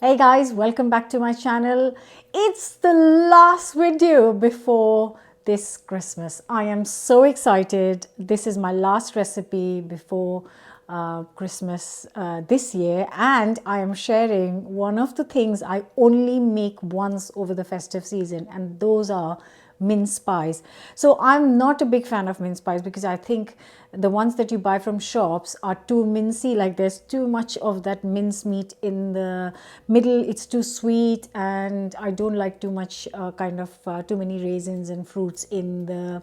Hey guys, welcome back to my channel. It's the last video before this Christmas. I am so excited. This is my last recipe before Christmas this year, and I am sharing one of the things I only make once over the festive season, and those are mince pies. So I'm not a big fan of mince pies because I think the ones that you buy from shops are too mincy, like there's too much of that mince meat in the middle. It's too sweet, and I don't like too much too many raisins and fruits in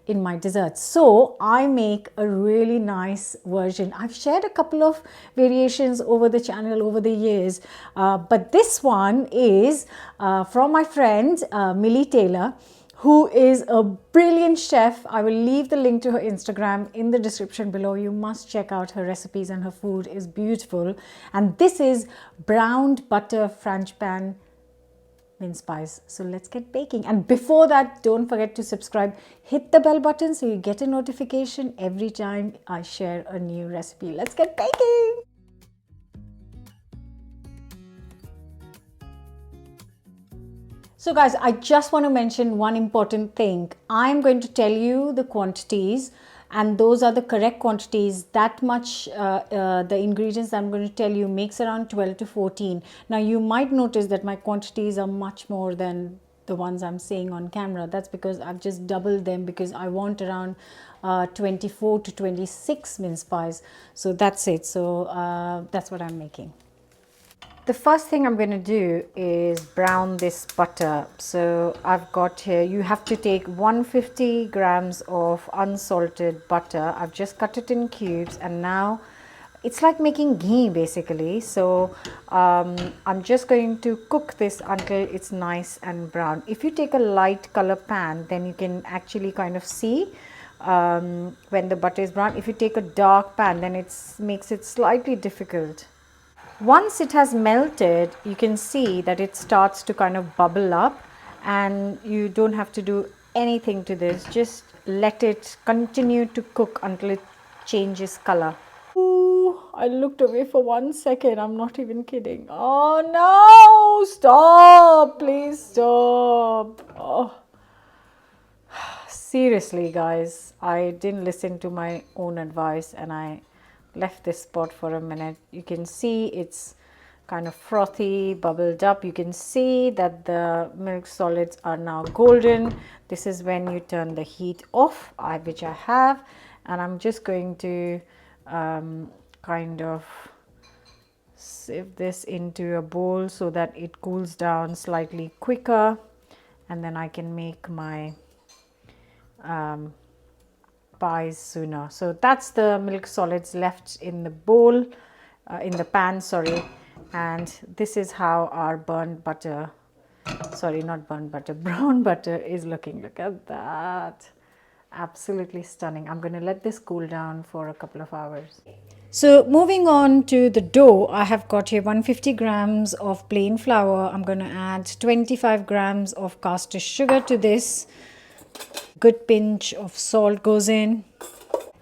my desserts. So I make a really nice version. I've shared a couple of variations over the channel over the years, but this one is from my friend Millie Taylor, who is a brilliant chef. I will leave the link to her Instagram in the description below. You must check out her recipes, and her food is beautiful. And this is browned butter frangipane mince pies. So let's get baking. And before that, don't forget to subscribe. Hit the bell button so you get a notification every time I share a new recipe. Let's get baking. So guys, I just want to mention one important thing. I'm going to tell you the quantities, and those are the correct quantities. That much, the ingredients I'm going to tell you makes around 12 to 14. Now you might notice that my quantities are much more than the ones I'm saying on camera. That's because I've just doubled them, because I want around 24 to 26 mince pies. So that's it. So that's what I'm making. The first thing I'm going to do is brown this butter. So I've got here, you have to take 150 grams of unsalted butter. I've just cut it in cubes, and now it's like making ghee basically. So I'm just going to cook this until it's nice and brown. If you take a light color pan, then you can actually kind of see when the butter is brown. If you take a dark pan, then it makes it slightly difficult. Once it has melted, you can see that it starts to kind of bubble up, and you don't have to do anything to this. Just let it continue to cook until it changes color. Ooh, I looked away for 1 second. I'm not even kidding. Oh no, stop, please stop. Oh. Seriously guys, I didn't listen to my own advice, and I left this spot for a minute. You can see it's kind of frothy, bubbled up. You can see that the milk solids are now golden. This is when you turn the heat off, which I have, and I'm just going to kind of sieve this into a bowl so that it cools down slightly quicker, and then I can make my pies sooner. So that's the milk solids left in the bowl, in the pan, sorry. And this is how our burnt butter, sorry, not burnt butter, brown butter is looking. Look at that. Absolutely stunning. I'm going to let this cool down for a couple of hours. So moving on to the dough, I have got here 150 grams of plain flour. I'm going to add 25 grams of caster sugar to this. Good pinch of salt goes in.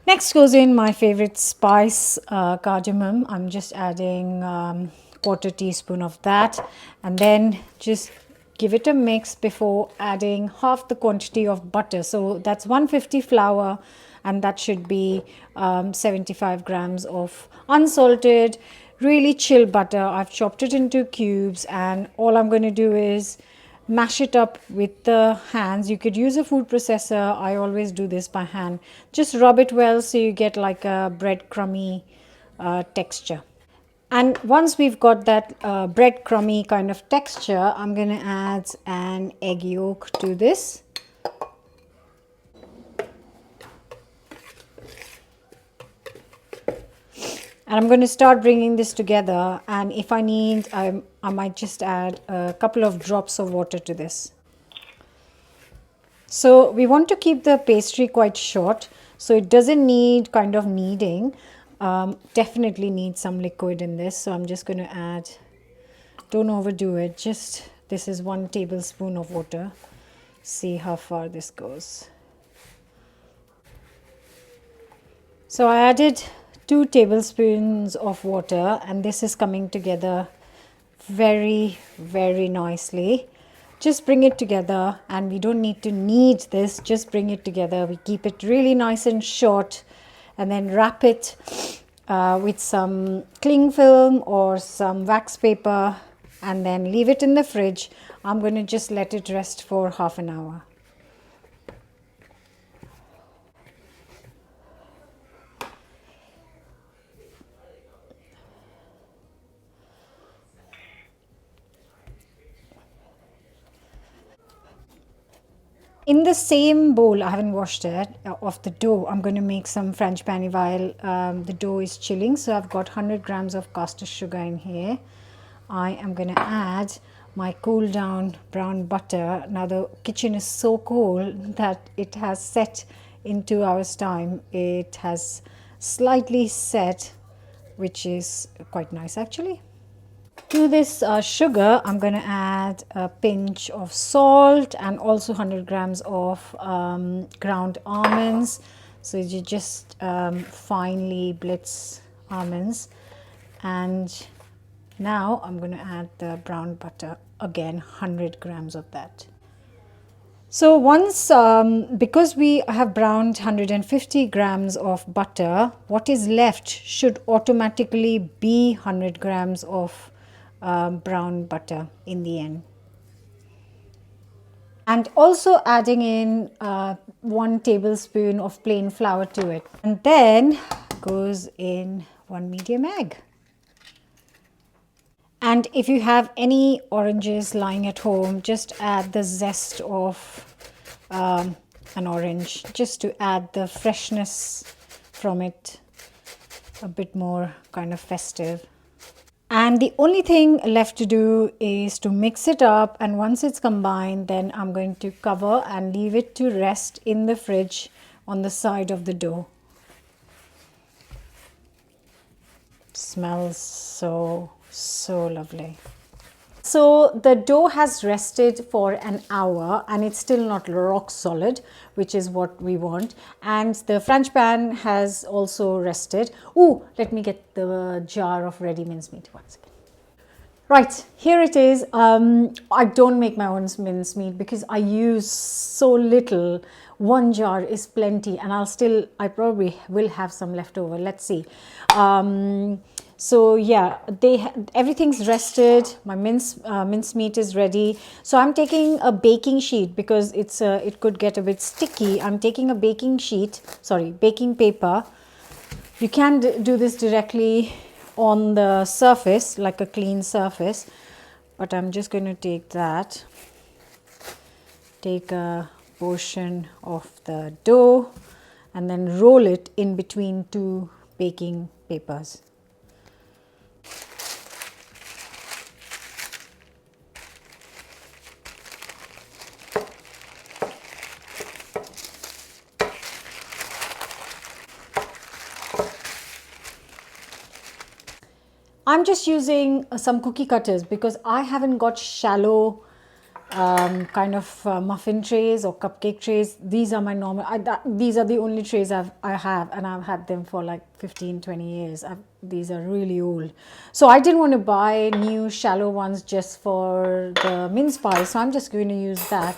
Next goes in my favorite spice, cardamom. I'm just adding quarter teaspoon of that, and then just give it a mix before adding half the quantity of butter. So that's 150 flour, and that should be 75 grams of unsalted, really chill butter. I've chopped it into cubes, and all I'm going to do is mash it up with the hands. You could use a food processor. I always do this by hand. Just rub it well so you get like a breadcrumby texture. And once we've got that breadcrumby kind of texture, I'm going to add an egg yolk to this. And I'm going to start bringing this together, and if I need, I might just add a couple of drops of water to this. So we want to keep the pastry quite short, so it doesn't need kind of kneading. Definitely need some liquid in this, so I'm just going to add, don't overdo it, just this is 1 tablespoon of water. See how far this goes. So I added 2 tablespoons of water, and this is coming together very, very nicely. Just bring it together, and we don't need to knead this, just bring it together. We keep it really nice and short, and then wrap it with some cling film or some wax paper, and then leave it in the fridge. I'm going to just let it rest for half an hour. In the same bowl, I haven't washed it, of the dough, I'm going to make some frangipane while the dough is chilling. So I've got 100 grams of caster sugar in here. I am going to add my cool down brown butter. Now the kitchen is so cold that it has set in 2 hours time. It has slightly set, which is quite nice actually. To this sugar, I'm going to add a pinch of salt and also 100 grams of ground almonds. So you just finely blitz almonds. And now I'm going to add the brown butter, again 100 grams of that. So once, because we have browned 150 grams of butter, what is left should automatically be 100 grams of brown butter in the end. And also adding in 1 tablespoon of plain flour to it. And then goes in 1 medium egg. And if you have any oranges lying at home, just add the zest of an orange, just to add the freshness from it, a bit more kind of festive. And the only thing left to do is to mix it up, and once it's combined, then I'm going to cover and leave it to rest in the fridge on the side of the dough. It smells so lovely. So the dough has rested for an hour and it's still not rock solid, which is what we want. And the frangipane has also rested. Ooh, let me get the jar of ready mincemeat. 1 second. Right, here it is. I don't make my own mincemeat because I use so little. 1 jar is plenty, and I probably will have some left over. Let's see. So yeah, everything's rested. My mincemeat is ready. So I'm taking a baking sheet because it could get a bit sticky. I'm taking a baking paper. You can do this directly on the surface, like a clean surface, but I'm just going to take a portion of the dough and then roll it in between 2 baking papers. I'm just using some cookie cutters because I haven't got shallow kind of muffin trays or cupcake trays. These are my normal, these are the only trays I have, and I've had them for like 15-20 years. These are really old. So I didn't want to buy new shallow ones just for the mince pies, so I'm just going to use that.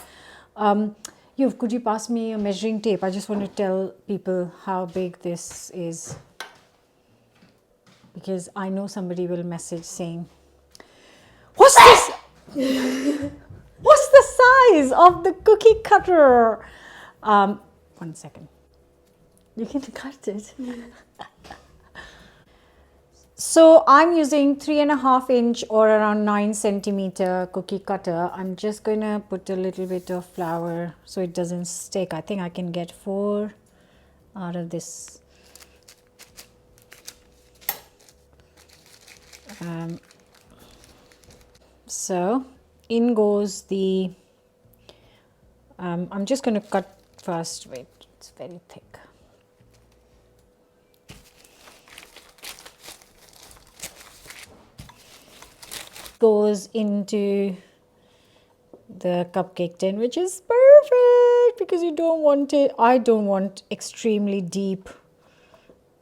Could you pass me a measuring tape? I just want to tell people how big this is, because I know somebody will message saying, what's this? What's the size of the cookie cutter? 1 second. You can cut it. So I'm using 3.5 inch or around 9 centimeter cookie cutter. I'm just going to put a little bit of flour so it doesn't stick. I think I can get 4 out of this. So in goes the, I'm just going to cut first. Wait, it's very thick. Goes into the cupcake tin, which is perfect because you don't want it. I don't want extremely deep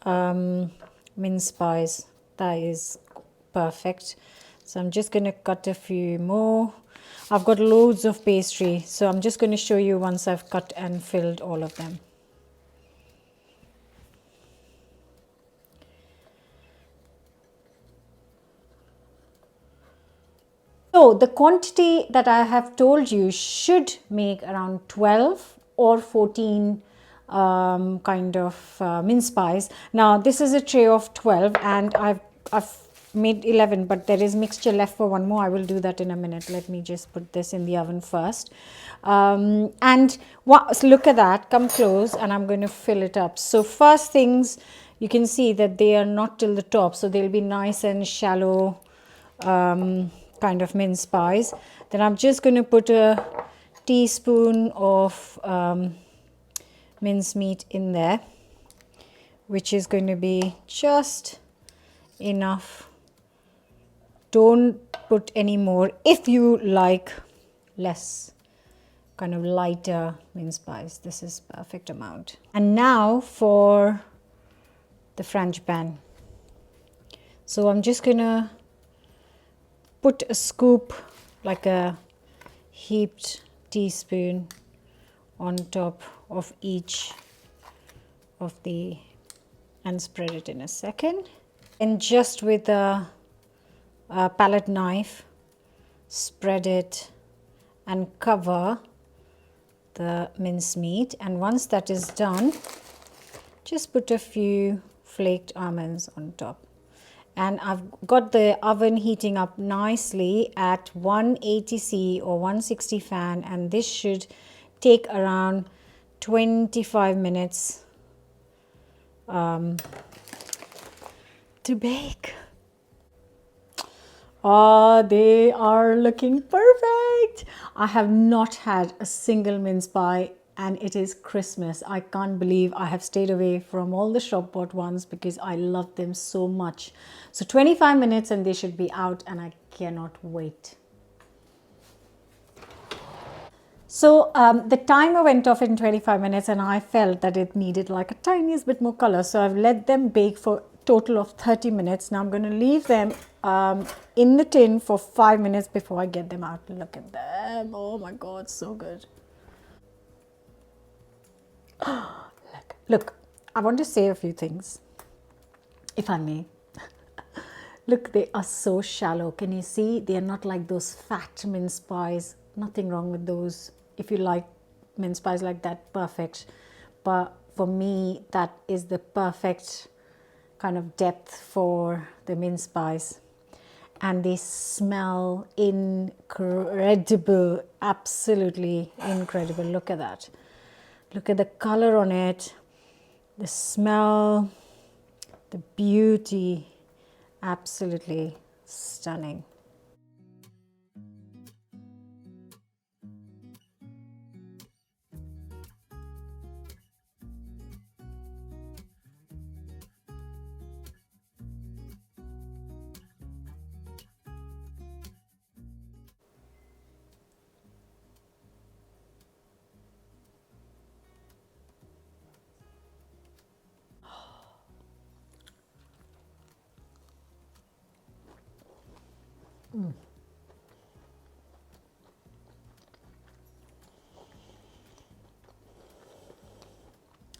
mince pies. That is perfect. So I'm just going to cut a few more. I've got loads of pastry, so I'm just going to show you once I've cut and filled all of them. So the quantity that I have told you should make around 12 or 14 kind of mince pies. Now this is a tray of 12 and I've made 11, but there is mixture left for one more. I will do that in a minute. Let me just put this in the oven first. And look at that, come close, and I'm going to fill it up. So first things, you can see that they are not till the top, so they'll be nice and shallow kind of mince pies. Then I'm just going to put a teaspoon of mince meat in there, which is going to be just enough. Don't put any more if you like less kind of lighter mince pies. This is perfect amount. And now for the frangipane. So I'm just gonna put a scoop, like a heaped teaspoon, on top of each of the, and spread it in a second. And just with a palette knife, spread it and cover the mince meat. And once that is done, just put a few flaked almonds on top. And I've got the oven heating up nicely at 180C or 160 fan, and this should take around 25 minutes to bake. Oh, they are looking perfect. I have not had a single mince pie and it is Christmas. I can't believe I have stayed away from all the shop bought ones because I love them so much. So 25 minutes and they should be out, and I cannot wait. So the timer went off in 25 minutes and I felt that it needed like a tiniest bit more color. So I've let them bake for a total of 30 minutes. Now I'm going to leave them in the tin for 5 minutes before I get them out. Look at them. Oh my God, so good. Look, I want to say a few things, if I may. Look, they are so shallow. Can you see? They are not like those fat mince pies. Nothing wrong with those. If you like mince pies like that, perfect. But for me, that is the perfect kind of depth for the mince pies. And they smell incredible, absolutely incredible. Look at that. Look at the color on it, the smell, the beauty, absolutely stunning.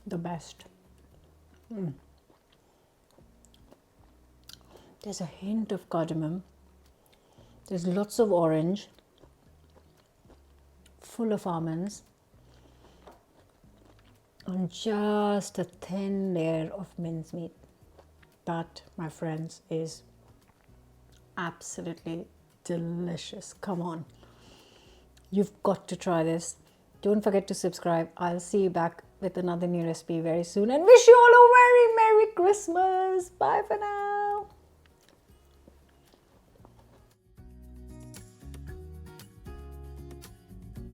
The best. There's a hint of cardamom. There's lots of orange, full of almonds, and just a thin layer of mincemeat. That, my friends, is absolutely delicious. Come on. You've got to try this. Don't forget to subscribe. I'll see you back with another new recipe very soon, and wish you all a very Merry Christmas. Bye for now.